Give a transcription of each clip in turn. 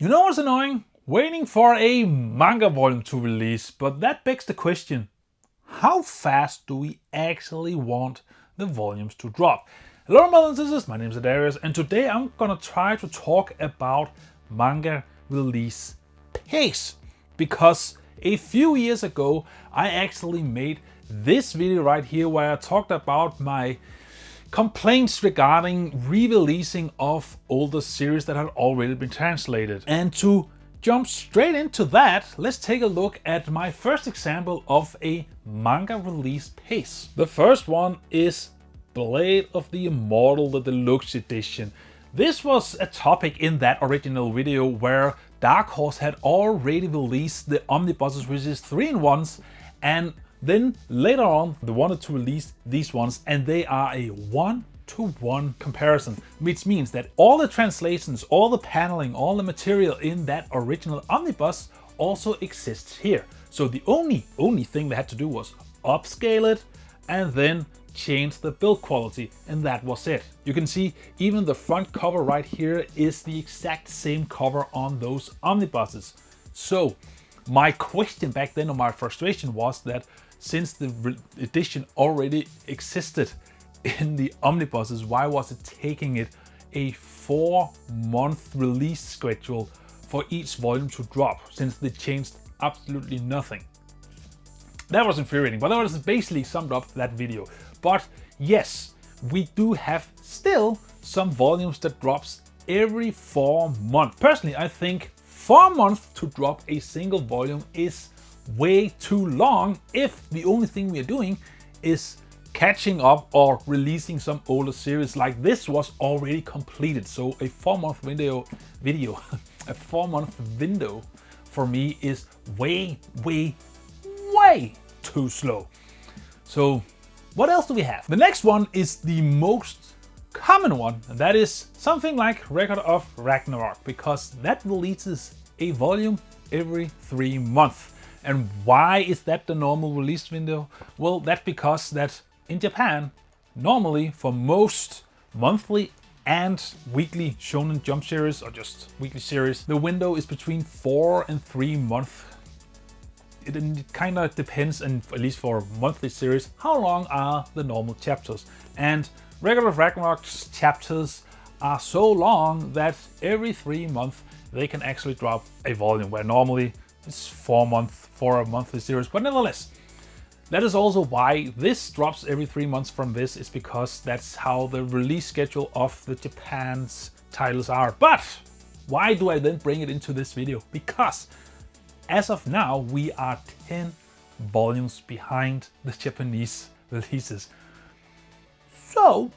You know what's annoying? Waiting for a manga volume to release, but that begs the question, how fast do we actually want the volumes to drop? Hello brothers and sisters, my name is Daidarius, and today I'm gonna try to talk about manga release pace. Because a few years ago, I actually made this video right here where I talked about my complaints regarding re-releasing of older series that had already been translated. And to jump straight into that, let's take a look at my first example of a manga release pace. The first one is Blade of the Immortal, the deluxe edition. This was a topic in that original video where Dark Horse had already released the omnibuses, which is 3-in-1s, and then later on they wanted to release these ones, and they are a 1-to-1 comparison, which means that all the translations, all the paneling, all the material in that original omnibus also exists here. So the only thing they had to do was upscale it and then change the build quality, and that was it. You can see even the front cover right here is the exact same cover on those omnibuses. So my question back then, or my frustration, was that since the edition already existed in the omnibuses, why was it taking it a 4-month release schedule for each volume to drop, since they changed absolutely nothing? That was infuriating, but that was basically summed up that video. But yes, we do have still some volumes that drops every 4 months. Personally, I think 4 months to drop a single volume is way too long if the only thing we are doing is catching up or releasing some older series. Like this was already completed, so a 4-month a 4-month window for me is way too slow. So what else do we have? The next one is the most common one, and that is something like Record of Ragnarok, because that releases a volume every 3 months. And why is that the normal release window? Well, that's because that in Japan, normally for most monthly and weekly Shonen Jump series, or just weekly series, the window is between 4 and 3 months. It kind of depends, and at least for monthly series, how long are the normal chapters. And Record of Ragnarok's chapters are so long that every 3 months they can actually drop a volume, where normally it's 4 months for a monthly series. But nevertheless, that is also why this drops every 3 months from this, is because that's how the release schedule of the Japan's titles are. But why do I then bring it into this video? Because as of now, we are 10 volumes behind the Japanese releases. So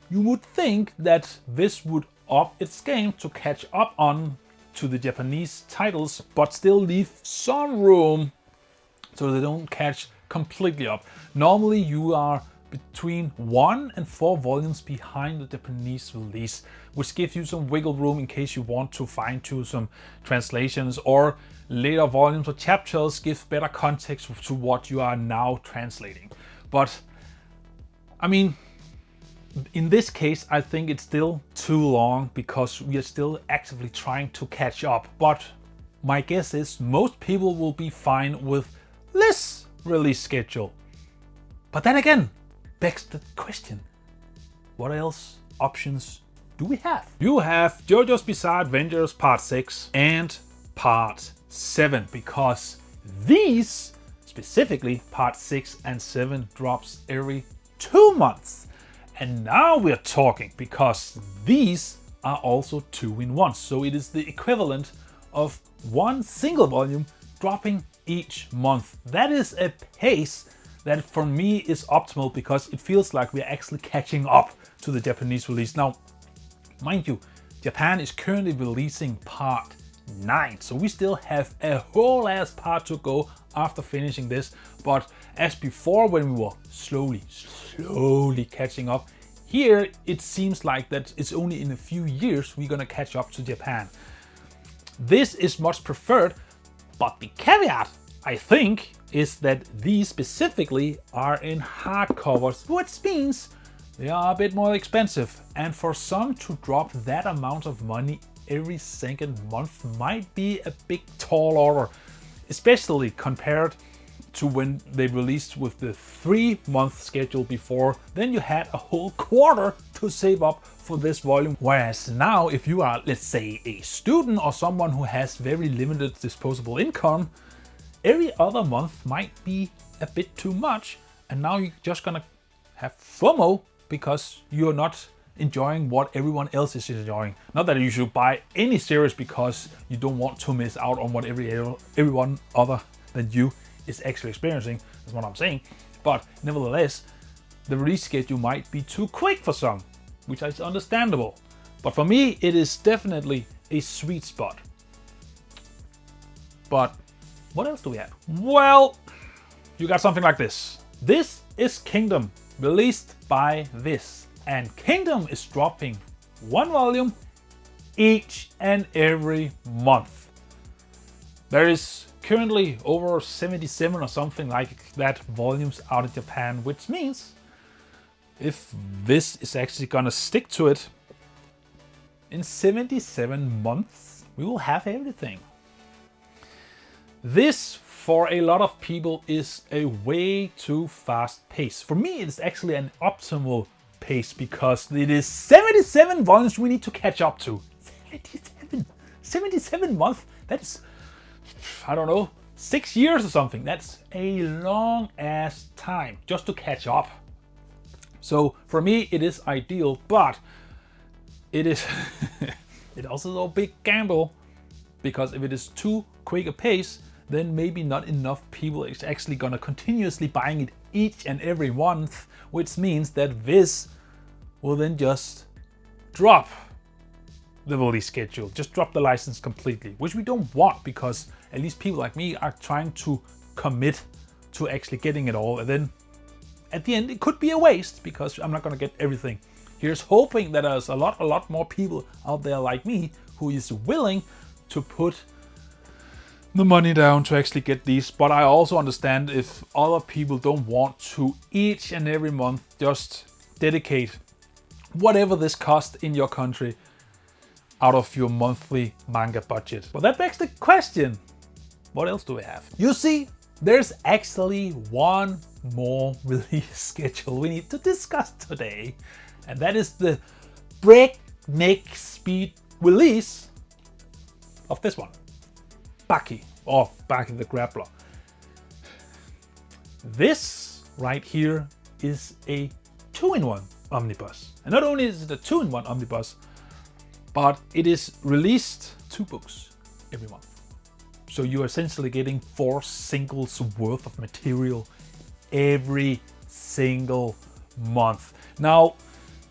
you would think that this would up its game to catch up on to the Japanese titles, but still leave some room so they don't catch completely up. Normally you are between 1 and 4 volumes behind the Japanese release, which gives you some wiggle room in case you want to fine tune some translations, or later volumes or chapters give better context to what you are now translating. But I mean, in this case, I think it's still too long because we are still actively trying to catch up. But my guess is most people will be fine with this release schedule. But then again, begs the question, what else options do we have? You have JoJo's Bizarre Adventures Part 6 and Part 7, because these, specifically Part 6 and 7, drops every 2 months. And now we're talking, because these are also 2-in-1. So it is the equivalent of 1 single volume dropping each month. That is a pace that for me is optimal, because it feels like we're actually catching up to the Japanese release. Now, mind you, Japan is currently releasing Part 9, so we still have a whole ass part to go after finishing this. But as before, when we were slowly catching up, here it seems like that it's only in a few years we're gonna catch up to Japan. This is much preferred, but the caveat, I think, is that these specifically are in hardcovers, which means they are a bit more expensive. And for some to drop that amount of money every second month might be a big tall order, especially compared to when they released with the 3-month schedule before. Then you had a whole quarter to save up for this volume. Whereas now, if you are, let's say, a student or someone who has very limited disposable income, every other month might be a bit too much. And now you're just gonna have FOMO because you're not enjoying what everyone else is enjoying. Not that you should buy any series because you don't want to miss out on what everyone other than you is actually experiencing, is what I'm saying. But nevertheless, the release schedule might be too quick for some, which is understandable. But for me, it is definitely a sweet spot. But what else do we have? Well, you got something like this. This is Kingdom, released by Viz. And Kingdom is dropping 1 volume each and every month. There is currently over 77 or something like that volumes out in Japan, which means if this is actually gonna stick to it, in 77 months we will have everything. This, for a lot of people, is a way too fast pace. For me, it's actually an optimal pace because it is 77 volumes we need to catch up to. 77 months? That's, I don't know, 6 years or something. That's a long ass time just to catch up. So for me, it is ideal, but it is it also is a big gamble, because if it is too quick a pace, then maybe not enough people is actually gonna continuously buying it each and every month, which means that Viz will then just drop the release schedule, just drop the license completely, which we don't want, because at least people like me are trying to commit to actually getting it all, and then at the end it could be a waste because I'm not gonna get everything. Here's hoping that there's a lot more people out there like me who is willing to put the money down to actually get these. But I also understand if other people don't want to each and every month just dedicate whatever this costs in your country out of your monthly manga budget. But that begs the question, what else do we have? You see, there's actually one more release schedule we need to discuss today, and that is the breakneck speed release of this one, Baki, or Baki the Grappler. This right here is a 2-in-1 omnibus. And not only is it a 2-in-1 omnibus, but it is released 2 books every month. So you're essentially getting 4 singles worth of material every single month. Now,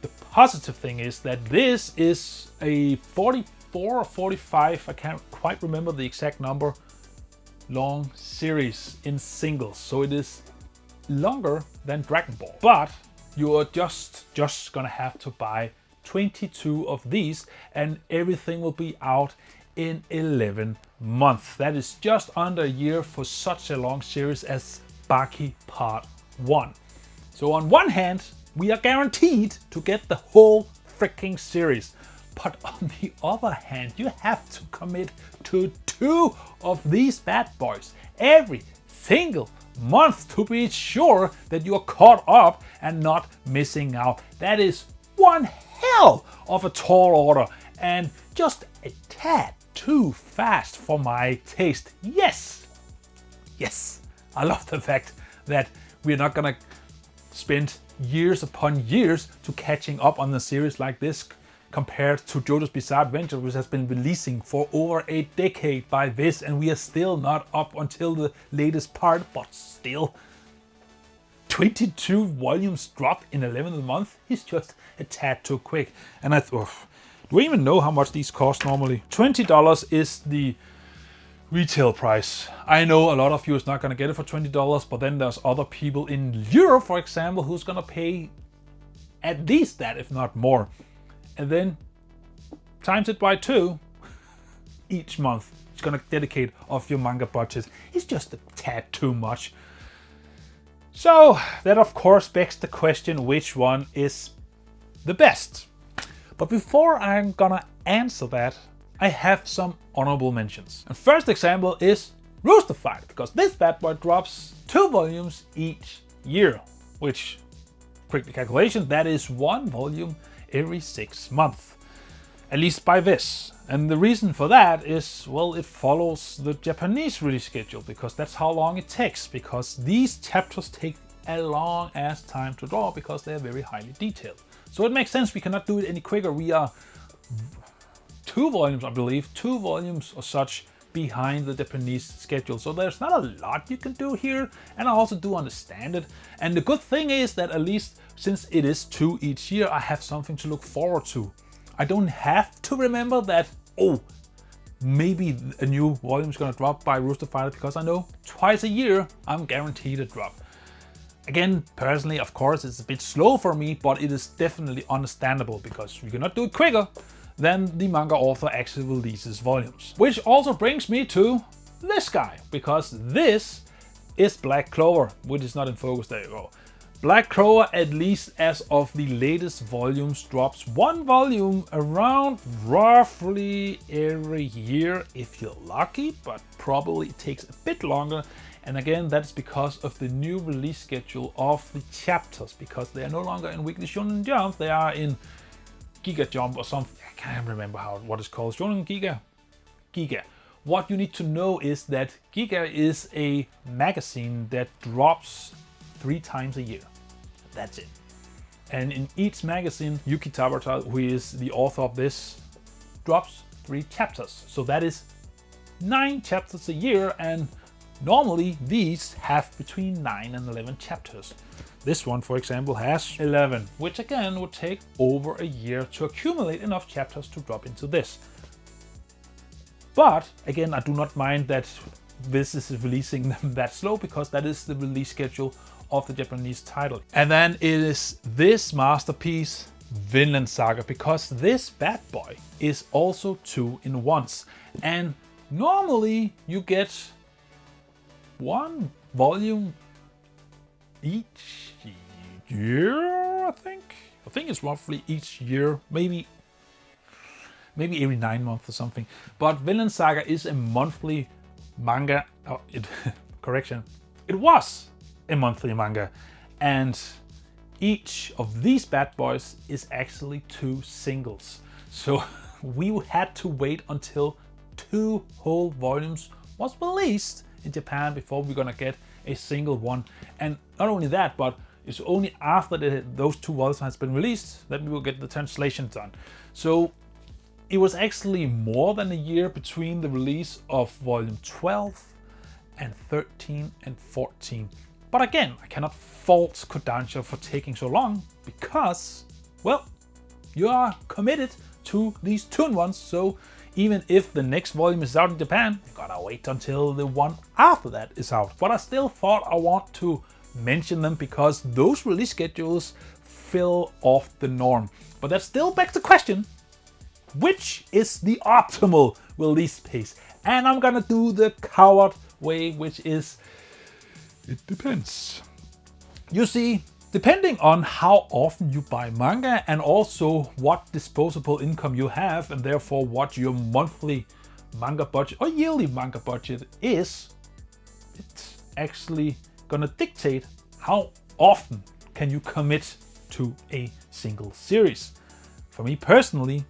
the positive thing is that this is a 44 or 45, I can't quite remember the exact number, long series in singles. So it is longer than Dragon Ball. But you are just gonna have to buy 22 of these, and everything will be out in 11 months. That is just under a year for such a long series as Baki Part 1. So on one hand, we are guaranteed to get the whole freaking series. But on the other hand, you have to commit to 2 of these bad boys every single month to be sure that you are caught up and not missing out. That is one hell of a tall order, and just a tad too fast for my taste. Yes, I love the fact that we're not gonna spend years upon years to catching up on the series like this, compared to JoJo's Bizarre Adventure, which has been releasing for over a decade by Viz, and we are still not up until the latest part. But still, 22 volumes dropped in 11th month is just a tad too quick. And I thought, do we even know how much these cost normally? $20 is the retail price. I know a lot of you is not going to get it for $20, but then there's other people in Europe, for example, who's going to pay at least that, if not more. And then times it by 2 each month. It's going to dedicate off your manga budget. It's just a tad too much. So that of course begs the question, which one is the best? But before I'm gonna answer that, I have some honorable mentions. And first example is Rooster Fighter, because this bad boy drops 2 volumes each year, which, quick calculation, that is 1 volume every 6 months. At least by this. And the reason for that is, well, it follows the Japanese release schedule, because that's how long it takes, because these chapters take a long ass time to draw because they are very highly detailed. So it makes sense we cannot do it any quicker. We are 2 volumes, I believe, 2 volumes or such behind the Japanese schedule. So there's not a lot you can do here, and I also do understand it. And the good thing is that at least since it is 2 each year, I have something to look forward to. I don't have to remember that, oh, maybe a new volume is gonna drop by Rooster Fighter, because I know twice a year I'm guaranteed a drop. Again, personally, of course, it's a bit slow for me, but it is definitely understandable because we cannot do it quicker than the manga author actually releases volumes. Which also brings me to this guy, because this is Black Clover, which is not in focus. There you go. Black Clover, at least as of the latest volumes, drops 1 volume around roughly every year if you're lucky, but probably it takes a bit longer. And again, that's because of the new release schedule of the chapters, because they are no longer in Weekly Shonen Jump, they are in Giga Jump or something. I can't remember what it's called. Shonen Giga. What you need to know is that Giga is a magazine that drops 3 times a year. That's it. And in each magazine, Yuki Tabata, who is the author of this, drops 3 chapters. So that is 9 chapters a year, and normally these have between 9 and 11 chapters. This one, for example, has 11, which again would take over a year to accumulate enough chapters to drop into this. But again, I do not mind that this is releasing them that slow, because that is the release schedule of the Japanese title. And then it is this masterpiece, Vinland Saga, because this bad boy is also 2 in 1s. And normally you get 1 volume each year, I think. I think it's roughly each year, maybe every 9 months or something. But Vinland Saga is a monthly manga. Oh, correction. It was a monthly manga, and each of these bad boys is actually 2 singles. So we had to wait until 2 whole volumes was released in Japan before we're gonna get a single one. And not only that, but it's only after those 2 volumes has been released that we will get the translation done. So it was actually more than a year between the release of volume 12 and 13 and 14. But again, I cannot fault Kodansha for taking so long, because, well, you are committed to these 2 ones. So even if the next volume is out in Japan, you gotta wait until the one after that is out. But I still thought I want to mention them, because those release schedules fill off the norm. But that still begs the question, which is the optimal release pace? And I'm gonna do the coward way, which is, it depends. You see, depending on how often you buy manga, and also what disposable income you have, and therefore what your monthly manga budget or yearly manga budget is, it's actually gonna dictate how often can you commit to a single series. For me personally,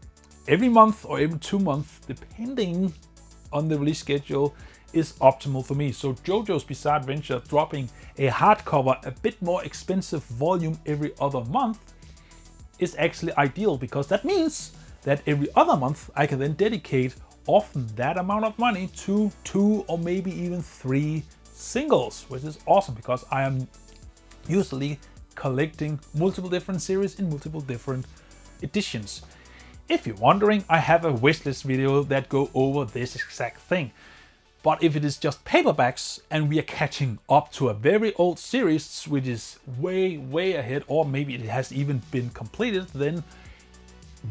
every month or every 2 months, depending on the release schedule, is optimal for me. So JoJo's Bizarre Adventure dropping a hardcover, a bit more expensive volume every other month is actually ideal, because that means that every other month I can then dedicate often that amount of money to 2 or maybe even 3 singles, which is awesome, because I am usually collecting multiple different series in multiple different editions. If you're wondering, I have a wishlist video that go over this exact thing. But if it is just paperbacks and we are catching up to a very old series, which is way ahead, or maybe it has even been completed, then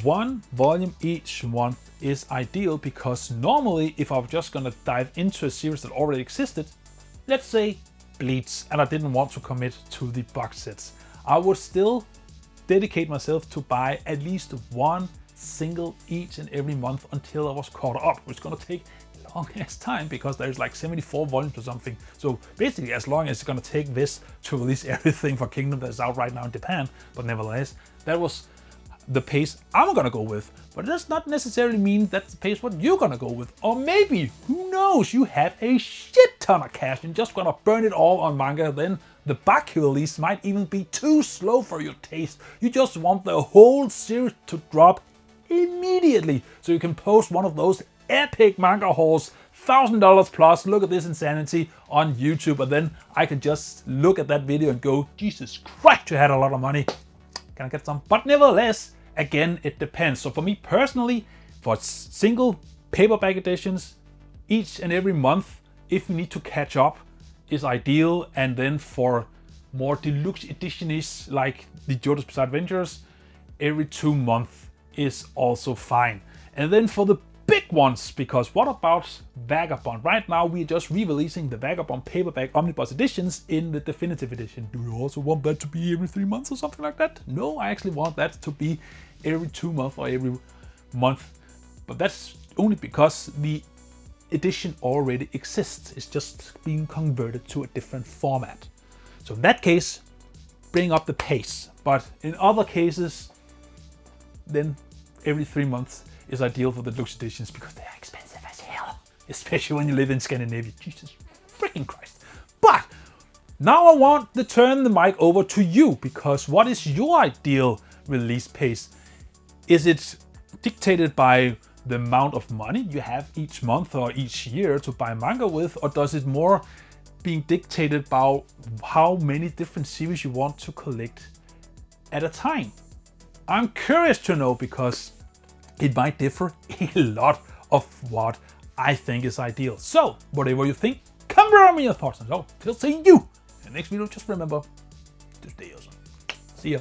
1 volume each month is ideal, because normally if I'm just gonna dive into a series that already existed, let's say Bleach, and I didn't want to commit to the box sets, I would still dedicate myself to buy at least 1 single each and every month until I was caught up. It's gonna take a long ass time because there's like 74 volumes or something. So basically as long as it's gonna take this to release everything for Kingdom that's out right now in Japan, but nevertheless, that was the pace I'm gonna go with. But it does not necessarily mean that's the pace what you're gonna go with. Or maybe, who knows, you have a shit ton of cash and just gonna burn it all on manga. Then the Baki release might even be too slow for your taste. You just want the whole series to drop immediately so you can post one of those epic manga hauls, $1,000 plus, look at this insanity on YouTube, and then I can just look at that video and go, Jesus Christ, you had a lot of money. Can I get some? But nevertheless, again, it depends. So for me personally, for single paperback editions, each and every month, if you need to catch up, is ideal. And then for more deluxe editions like the JoJo's Bizarre Adventures, every 2 months is also fine. And then for the big ones, because what about Vagabond? Right now we're just re-releasing the Vagabond paperback omnibus editions in the definitive edition. Do you also want that to be every 3 months or something like that? No, I actually want that to be every 2 months or every month. But that's only because the edition already exists. It's just being converted to a different format. So in that case, bring up the pace. But in other cases, then every 3 months is ideal for the deluxe editions because they're expensive as hell, especially when you live in Scandinavia. Jesus freaking Christ. But now I want to turn the mic over to you, because what is your ideal release pace? Is it dictated by the amount of money you have each month or each year to buy manga with, or does it more being dictated by how many different series you want to collect at a time? I'm curious to know, because it might differ a lot of what I think is ideal. So, whatever you think, comment me your thoughts. And so, till seeing you in the next video, just remember to stay awesome. See ya.